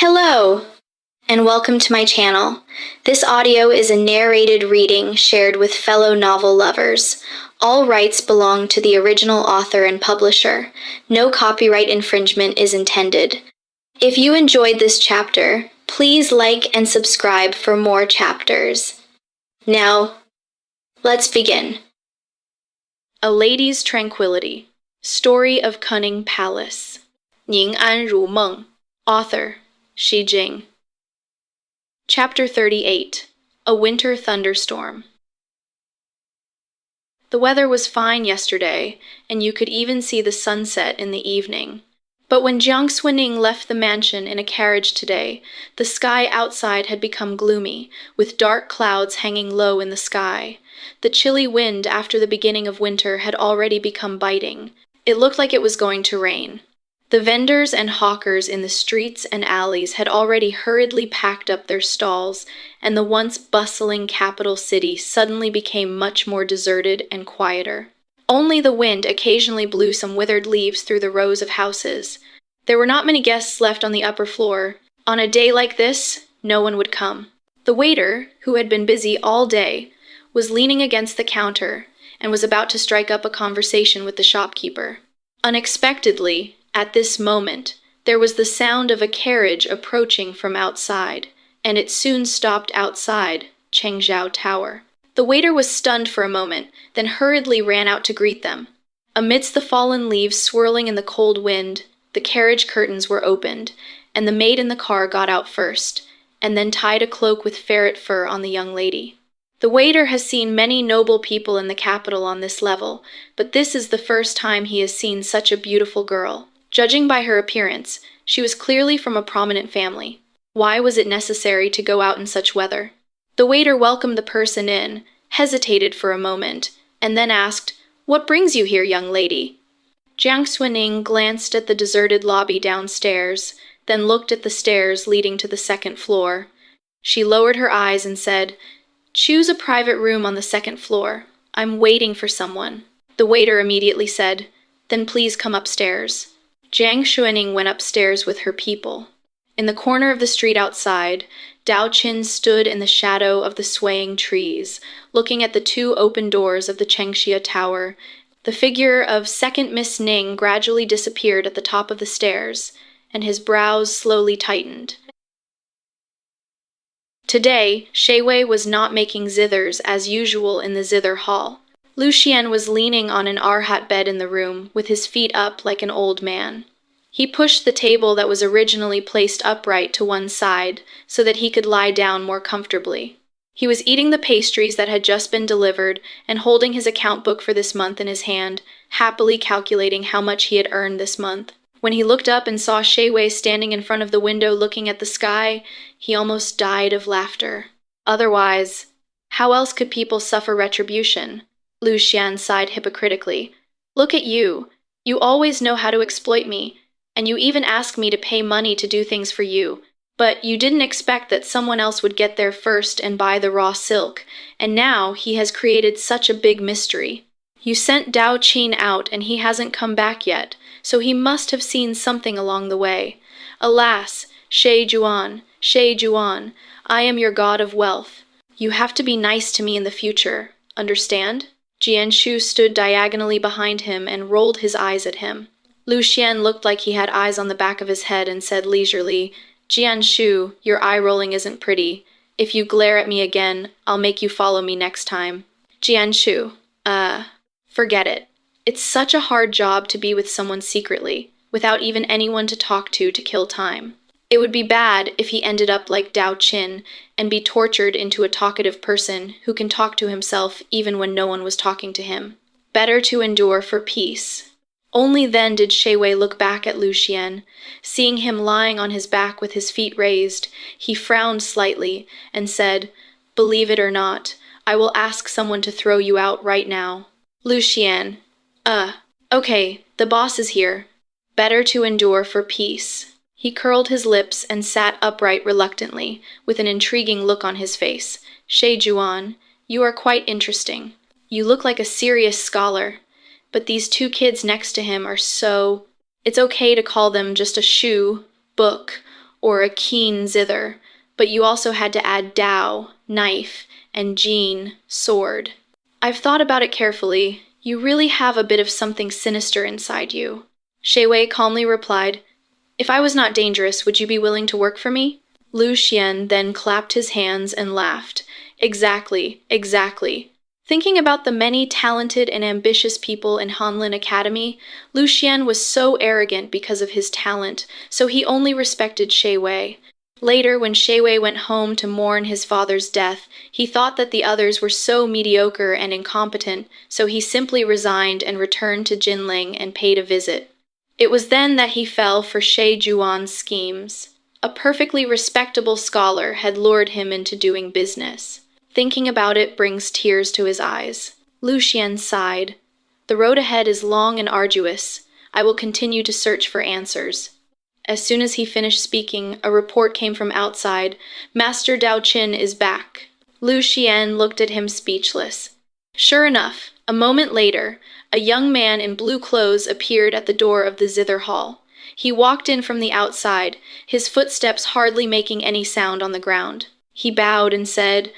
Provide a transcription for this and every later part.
Hello, and welcome to my channel. This audio is a narrated reading shared with fellow novel lovers. All rights belong to the original author and publisher. No copyright infringement is intended. If you enjoyed this chapter, please like and subscribe for more chapters. Now, let's begin. A Lady's Tranquility. Story of Kunning Palace.宁安如梦. Author, Shi Jing. Chapter 38. A Winter Thunderstorm. The weather was fine yesterday, and you could even see the sunset in the evening. But when Kunning left the mansion in a carriage today, the sky outside had become gloomy, with dark clouds hanging low in the sky. The chilly wind after the beginning of winter had already become biting. It looked like it was going to rain. The vendors and hawkers in the streets and alleys had already hurriedly packed up their stalls, and the once bustling capital city suddenly became much more deserted and quieter. Only the wind occasionally blew some withered leaves through the rows of houses. There were not many guests left on the upper floor. On a day like this, no one would come. The waiter, who had been busy all day, was leaning against the counter and was about to strike up a conversation with the shopkeeper. Unexpectedly, at this moment, there was the sound of a carriage approaching from outside, and it soon stopped outside Chengzhou Tower. The waiter was stunned for a moment, then hurriedly ran out to greet them. Amidst the fallen leaves swirling in the cold wind, the carriage curtains were opened, and the maid in the car got out first, and then tied a cloak with ferret fur on the young lady. The waiter has seen many noble people in the capital on this level, but this is the first time he has seen such a beautiful girl. Judging by her appearance, she was clearly from a prominent family. Why was it necessary to go out in such weather? The waiter welcomed the person in, hesitated for a moment, and then asked, "What brings you here, young lady?" Ning glanced at the deserted lobby downstairs, then looked at the stairs leading to the second floor. She lowered her eyes and said, "Choose a private room on the second floor. I'm waiting for someone." The waiter immediately said, "Then please come upstairs." Ning went upstairs with her people. In the corner of the street outside, Dao Qin stood in the shadow of the swaying trees, looking at the two open doors of the Chengxia Tower. The figure of second Miss Ning gradually disappeared at the top of the stairs, and his brows slowly tightened. Today, Shi Wei was not making zithers as usual in the zither hall. Lu Xian was leaning on an arhat bed in the room, with his feet up like an old man. He pushed the table that was originally placed upright to one side, so that he could lie down more comfortably. He was eating the pastries that had just been delivered, and holding his account book for this month in his hand, happily calculating how much he had earned this month. When he looked up and saw Shi Wei standing in front of the window looking at the sky, he almost died of laughter. Otherwise, how else could people suffer retribution? Lu Xian sighed hypocritically. "Look at you. You always know how to exploit me, and you even ask me to pay money to do things for you. But you didn't expect that someone else would get there first and buy the raw silk, and now he has created such a big mystery. You sent Dao Qin out and he hasn't come back yet, so he must have seen something along the way. Alas, Shi Juan, I am your god of wealth. You have to be nice to me in the future, understand?" Jianshu stood diagonally behind him and rolled his eyes at him. Lu Xian looked like he had eyes on the back of his head and said leisurely, "Jianshu, your eye-rolling isn't pretty. If you glare at me again, I'll make you follow me next time." Jianshu, forget it. It's such a hard job to be with someone secretly, without even anyone to talk to kill time. It would be bad if he ended up like Dao Qin and be tortured into a talkative person who can talk to himself even when no one was talking to him. Better to endure for peace. Only then did Shi Wei look back at Lu Xian. Seeing him lying on his back with his feet raised, he frowned slightly and said, "Believe it or not, I will ask someone to throw you out right now." Lu Xian, okay, the boss is here. Better to endure for peace. He curled his lips and sat upright reluctantly, with an intriguing look on his face. "Shi Juan, you are quite interesting. You look like a serious scholar. But these two kids next to him are so... It's okay to call them just a shoe, book, or a keen zither, but you also had to add Dao, knife, and Jin, sword. I've thought about it carefully. You really have a bit of something sinister inside you. Shui Wei calmly replied, If I was not dangerous, would you be willing to work for me? Lu Xian then clapped his hands and laughed. Exactly, exactly. Thinking about the many talented and ambitious people in Hanlin Academy, Lu Xian was so arrogant because of his talent, so he only respected Shui Wei. Later, when Shui Wei went home to mourn his father's death, he thought that the others were so mediocre and incompetent, so he simply resigned and returned to Jinling and paid a visit. It was then that he fell for Shi Juan's schemes. A perfectly respectable scholar had lured him into doing business. Thinking about it brings tears to his eyes. Lu Xian sighed. The road ahead is long and arduous. I will continue to search for answers. As soon as he finished speaking, a report came from outside. Master Dao Qin is back. Lu Xian looked at him speechless. Sure enough, a moment later, a young man in blue clothes appeared at the door of the zither hall. He walked in from the outside, his footsteps hardly making any sound on the ground. He bowed and said,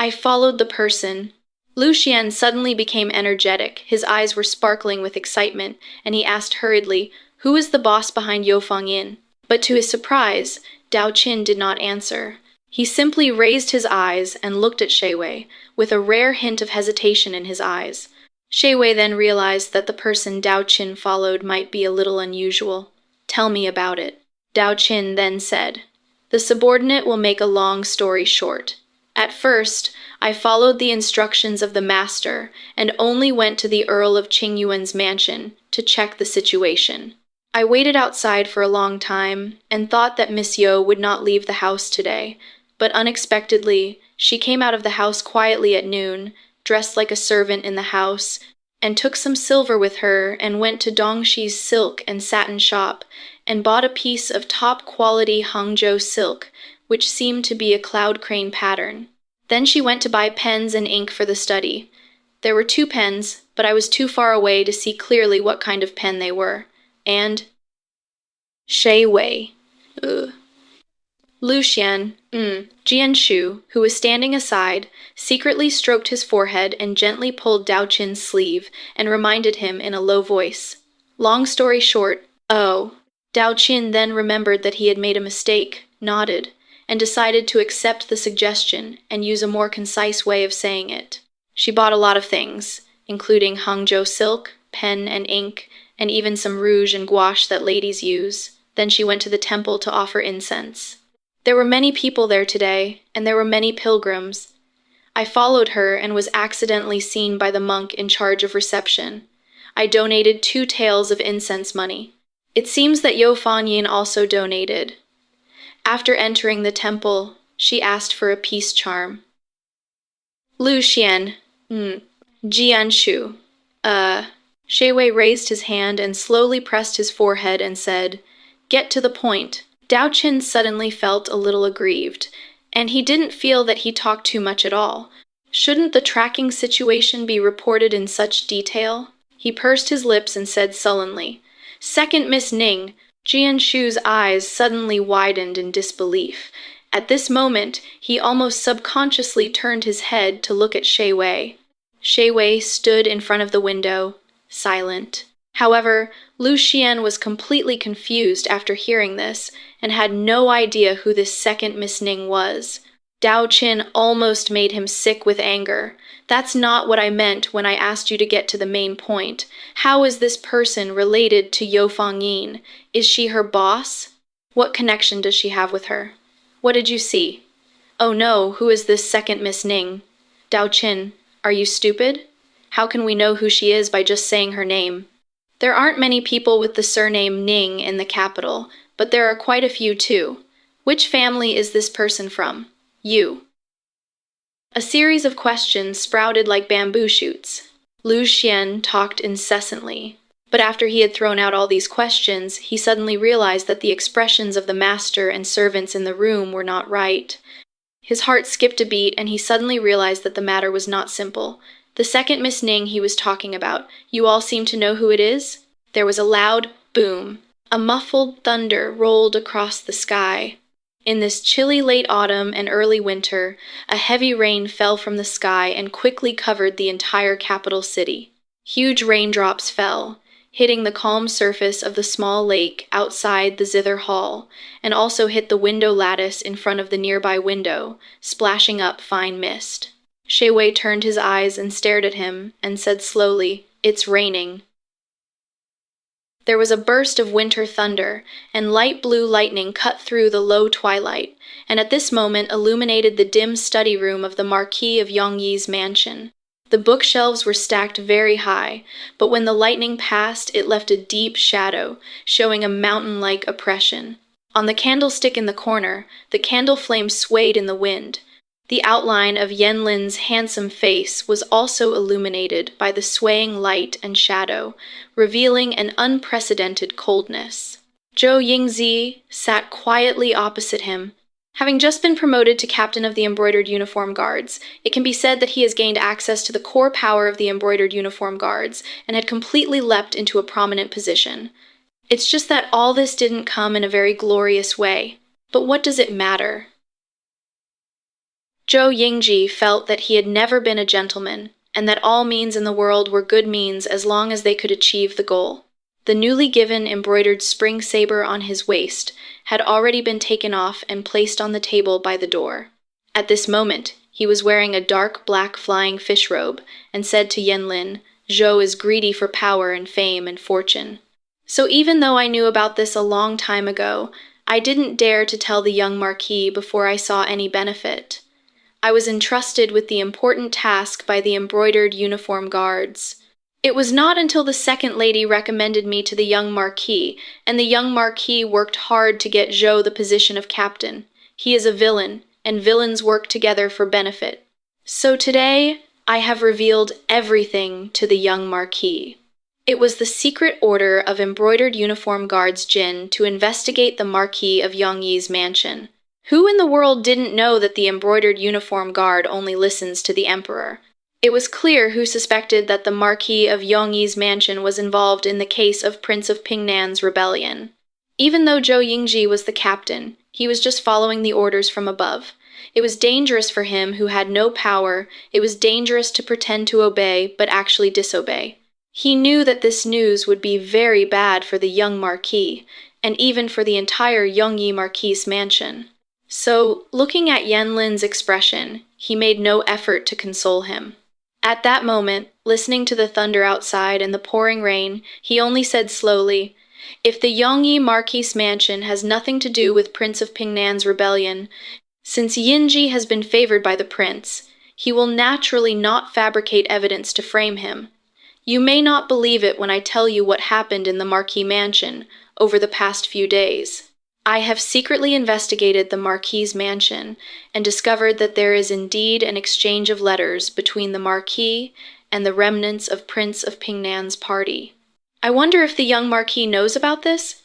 I followed the person. Lu Xian suddenly became energetic, his eyes were sparkling with excitement, and he asked hurriedly, Who is the boss behind Yo Fangyin? But to his surprise, Dao Qin did not answer. He simply raised his eyes and looked at Shui Wei, with a rare hint of hesitation in his eyes. Shui Wei then realized that the person Dao Qin followed might be a little unusual. Tell me about it. Dao Qin then said, The subordinate will make a long story short. At first, I followed the instructions of the master and only went to the Earl of Qingyuan's mansion to check the situation. I waited outside for a long time and thought that Miss Yo would not leave the house today, but unexpectedly, she came out of the house quietly at noon, dressed like a servant in the house, and took some silver with her and went to Dongshi's silk and satin shop and bought a piece of top-quality Hangzhou silk, which seemed to be a cloud crane pattern. Then she went to buy pens and ink for the study. There were 2 pens, but I was too far away to see clearly what kind of pen they were. And Shui Wei. Lu Xian, Jianshu, who was standing aside, secretly stroked his forehead and gently pulled Dao Qin's sleeve and reminded him in a low voice. Long story short, oh. Dao Qin then remembered that he had made a mistake, nodded, and decided to accept the suggestion and use a more concise way of saying it. She bought a lot of things, including Hangzhou silk, pen and ink, and even some rouge and gouache that ladies use. Then she went to the temple to offer incense. There were many people there today, and there were many pilgrims. I followed her and was accidentally seen by the monk in charge of reception. I donated 2 taels of incense money. It seems that Yo Fangyin also donated. After entering the temple, she asked for a peace charm. Lu Xian, Jianshu, Shui Wei raised his hand and slowly pressed his forehead and said, Get to the point. Dao Qin suddenly felt a little aggrieved, and he didn't feel that he talked too much at all. Shouldn't the tracking situation be reported in such detail? He pursed his lips and said sullenly, Second Miss Ning. Jianshu's eyes suddenly widened in disbelief. At this moment, he almost subconsciously turned his head to look at Shui Wei. Shui Wei stood in front of the window, silent. However, Lu Xian was completely confused after hearing this and had no idea who this second Miss Ning was. Dao Qin almost made him sick with anger. That's not what I meant when I asked you to get to the main point. How is this person related to Yo Fangyin? Is she her boss? What connection does she have with her? What did you see? Oh no, who is this second Miss Ning? Dao Qin, are you stupid? How can we know who she is by just saying her name? There aren't many people with the surname Ning in the capital, but there are quite a few too. Which family is this person from? You. A series of questions sprouted like bamboo shoots. Lu Xian talked incessantly, but after he had thrown out all these questions, he suddenly realized that the expressions of the master and servants in the room were not right. His heart skipped a beat, and he suddenly realized that the matter was not simple. The second Miss Ning he was talking about, you all seem to know who it is? There was a loud boom. A muffled thunder rolled across the sky. In this chilly late autumn and early winter, a heavy rain fell from the sky and quickly covered the entire capital city. Huge raindrops fell, hitting the calm surface of the small lake outside the zither hall, and also hit the window lattice in front of the nearby window, splashing up fine mist. Shi Wei turned his eyes and stared at him, and said slowly, "It's raining." There was a burst of winter thunder, and light blue lightning cut through the low twilight, and at this moment illuminated the dim study room of the Marquis of Yongyi's mansion. The bookshelves were stacked very high, but when the lightning passed, it left a deep shadow, showing a mountain-like oppression. On the candlestick in the corner, the candle flame swayed in the wind. The outline of Yanlin's handsome face was also illuminated by the swaying light and shadow, revealing an unprecedented coldness. Zhou Yingzi sat quietly opposite him. Having just been promoted to captain of the Embroidered Uniform Guards, it can be said that he has gained access to the core power of the Embroidered Uniform Guards and had completely leapt into a prominent position. It's just that all this didn't come in a very glorious way. But what does it matter? Zhou Yingji felt that he had never been a gentleman, and that all means in the world were good means as long as they could achieve the goal. The newly given embroidered spring saber on his waist had already been taken off and placed on the table by the door. At this moment, he was wearing a dark black flying fish robe, and said to Yanlin, "Zhou is greedy for power and fame and fortune." So even though I knew about this a long time ago, I didn't dare to tell the young Marquis before I saw any benefit. I was entrusted with the important task by the Embroidered Uniform Guards. It was not until the second lady recommended me to the young Marquis, and the young Marquis worked hard to get Zhou the position of captain. He is a villain, and villains work together for benefit. So today, I have revealed everything to the young Marquis. It was the secret order of Embroidered Uniform Guards Jin to investigate the Marquis of Yongyi's mansion. Who in the world didn't know that the Embroidered Uniform Guard only listens to the Emperor? It was clear who suspected that the Marquis of Yongyi's mansion was involved in the case of Prince of Pingnan's rebellion. Even though Zhou Yingji was the captain, he was just following the orders from above. It was dangerous for him who had no power. It was dangerous to pretend to obey, but actually disobey. He knew that this news would be very bad for the young Marquis, and even for the entire Yongyi Marquis mansion. So, looking at Yanlin's expression, he made no effort to console him. At that moment, listening to the thunder outside and the pouring rain, he only said slowly, "If the Yongyi Marquis mansion has nothing to do with Prince of Pingnan's rebellion, since Yinji has been favored by the prince, he will naturally not fabricate evidence to frame him. You may not believe it when I tell you what happened in the Marquis mansion over the past few days. I have secretly investigated the Marquis's mansion and discovered that there is indeed an exchange of letters between the Marquis and the remnants of Prince of Pingnan's party. I wonder if the young Marquis knows about this?"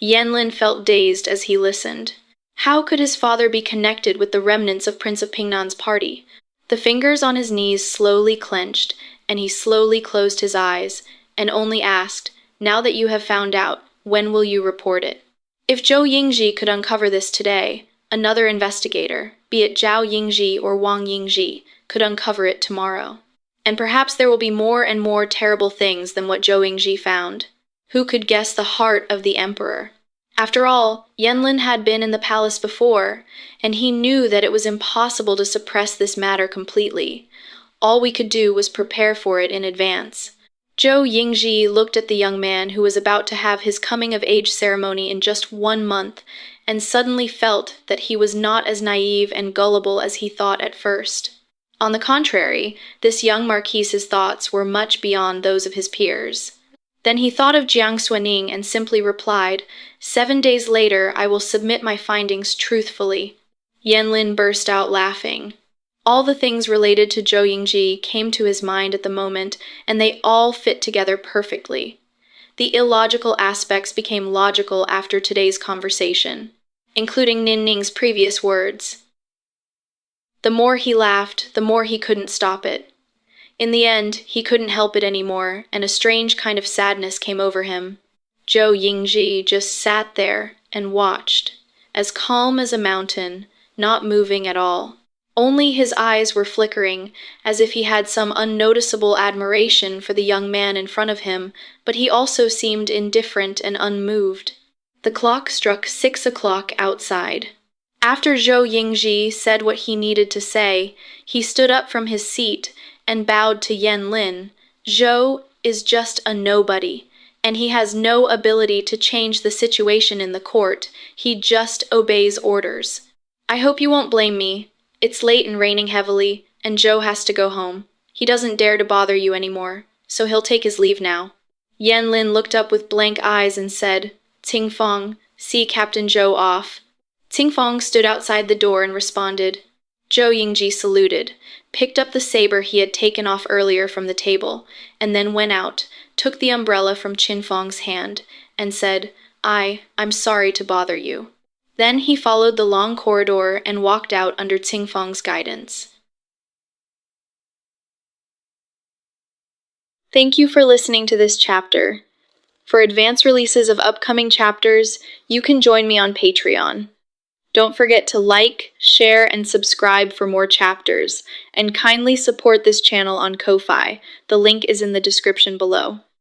Yanlin felt dazed as he listened. How could his father be connected with the remnants of Prince of Pingnan's party? The fingers on his knees slowly clenched, and he slowly closed his eyes, and only asked, "Now that you have found out, when will you report it?" If Zhou Yingji could uncover this today, another investigator, be it Zhao Yingji or Wang Yingji, could uncover it tomorrow. And perhaps there will be more and more terrible things than what Zhou Yingji found. Who could guess the heart of the emperor? After all, Yanlin had been in the palace before, and he knew that it was impossible to suppress this matter completely. All we could do was prepare for it in advance. Zhou Yingji looked at the young man who was about to have his coming-of-age ceremony in just 1 month, and suddenly felt that he was not as naive and gullible as he thought at first. On the contrary, this young Marquis's thoughts were much beyond those of his peers. Then he thought of Jiang Xuening and simply replied, 7 days later I will submit my findings truthfully. Yanlin burst out laughing. All the things related to Zhou Yingji came to his mind at the moment, and they all fit together perfectly. The illogical aspects became logical after today's conversation, including Ning's previous words. The more he laughed, the more he couldn't stop it. In the end, he couldn't help it anymore, and a strange kind of sadness came over him. Zhou Yingji just sat there and watched, as calm as a mountain, not moving at all. Only his eyes were flickering, as if he had some unnoticeable admiration for the young man in front of him, but he also seemed indifferent and unmoved. The clock struck 6 o'clock outside. After Zhou Yingji said what he needed to say, he stood up from his seat and bowed to Yan Lin. Zhou is just a nobody, and he has no ability to change the situation in the court. He just obeys orders. I hope you won't blame me. It's late and raining heavily, and Zhou has to go home. He doesn't dare to bother you anymore, so he'll take his leave now. Yan Lin looked up with blank eyes and said, Ting Fong, see Captain Zhou off. Ting Fong stood outside the door and responded. Zhou Yingji saluted, picked up the saber he had taken off earlier from the table, and then went out, took the umbrella from Qin Fong's hand, and said, I'm sorry to bother you. Then he followed the long corridor and walked out under Ting Fong's guidance. Thank you for listening to this chapter. For advance releases of upcoming chapters, you can join me on Patreon. Don't forget to like, share, and subscribe for more chapters, and kindly support this channel on Ko-Fi. The link is in the description below.